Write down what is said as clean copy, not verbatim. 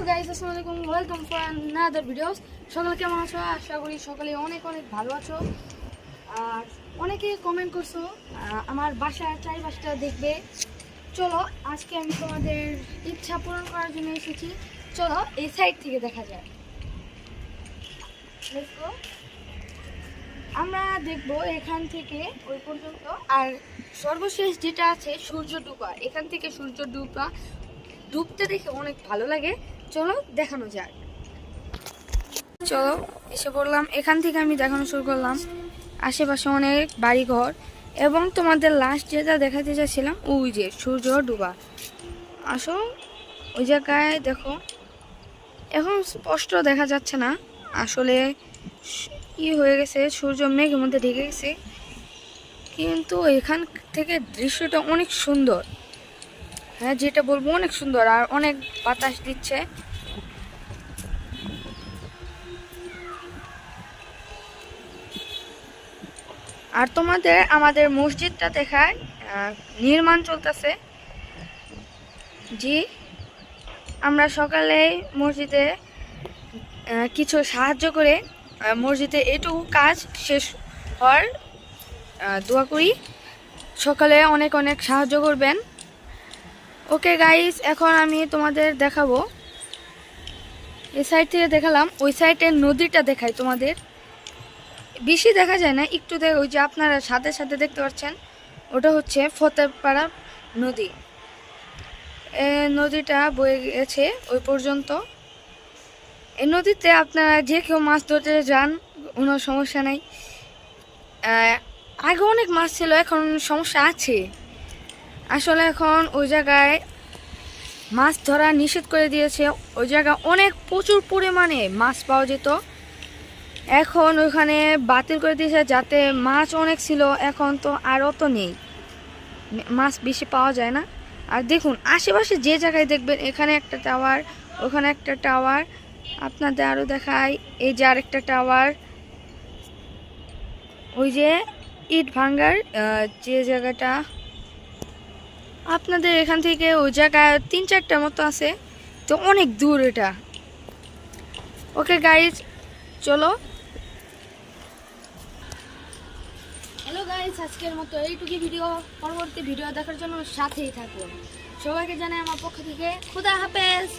Guys, আসসালামু আলাইকুম, welcome for another videos. সকলে কেমন আছো? আশা করি সকলে অনেক অনেক ভালো আছো। আর অনেকে কমেন্ট করছো আমার বাসার চারিপাশটা দেখবে। চলো আজকে আমি তোমাদের ইচ্ছা পূরণ করার জন্য এসেছি। চলো এই সাইড থেকে দেখা যায়। Let's go. আমরা দেখবো এখান থেকে ওই পর্যন্ত। আর সর্বশেষ যেটা আছে সূর্য ডুবা, এখান থেকে সূর্য ডুবতে দেখে অনেক ভালো লাগে। চলো দেখানো যাক। চলো এসে পড়লাম, এখান থেকে আমি দেখানো শুরু করলাম। আশেপাশে অনেক বাড়িঘর এবং তোমাদের লাস্ট যেটা দেখাতে চাইছিলাম ওই যে সূর্য ডুবা। আসো ওই জায়গায় দেখো, এখন স্পষ্ট দেখা যাচ্ছে না, আসলে কি হয়ে গেছে, সূর্য মেঘের মধ্যে ঢেকে গেছে, কিন্তু এখান থেকে দৃশ্যটা অনেক সুন্দর। হ্যাঁ, যেটা বলবো অনেক সুন্দর। আর অনেক বাতাস দিচ্ছে। আর তোমাদের আমাদের মসজিদটা দেখায়, নির্মাণ চলতেছে। জি, আমরা সকালে মসজিদে কিছু সাহায্য করে মসজিদে এটুকু কাজ শেষ হওয়ার দোয়া করি। সকালে অনেক অনেক সাহায্য করবেন। ওকে গাইস, এখন আমি তোমাদের দেখাবো। এই সাইড থেকে দেখালাম, ওই সাইডের নদীটা দেখাই তোমাদের। বেশি দেখা যায় না, একটু ওই যে আপনারা সাথে সাথে দেখতে পাচ্ছেন, ওটা হচ্ছে ফতেপাড়া নদী। নদীটা বয়ে গেছে ওই পর্যন্ত। এই নদীতে আপনারা যে কেউ মাছ ধরতে যান, কোনো সমস্যা নাই। আগে অনেক মাছ ছিল, এখন সমস্যা আছে। আসলে এখন ওই জায়গায় মাছ ধরা নিষেধ করে দিয়েছে। ওই জায়গায় অনেক প্রচুর পরিমাণে মাছ পাওয়া যেত, এখন ওখানে বাতিল করে দিয়েছে। যাতে মাছ অনেক ছিল, এখন তো আর অত নেই, মাছ বেশি পাওয়া যায় না। আর দেখুন আশেপাশে যে জায়গায় দেখবেন, এখানে একটা টাওয়ার, ওখানে একটা টাওয়ার, আপনাদের আরও দেখায় এই যে আরেকটা টাওয়ার, ওই যে ইট ভাঙ্গার যে জায়গাটা, আপনাদের এখান থেকে ওই জায়গায় 3-4টার মতো আছে, তো অনেক দূর এটা। ওকে গাইজ, চলো। হ্যালো গাইজ, আজকের মতো এইটুকু ভিডিও। পরবর্তী ভিডিও দেখার জন্য সাথেই থাকুন। সবাইকে জানাই আমার পক্ষ থেকে খুদা হাফেজ।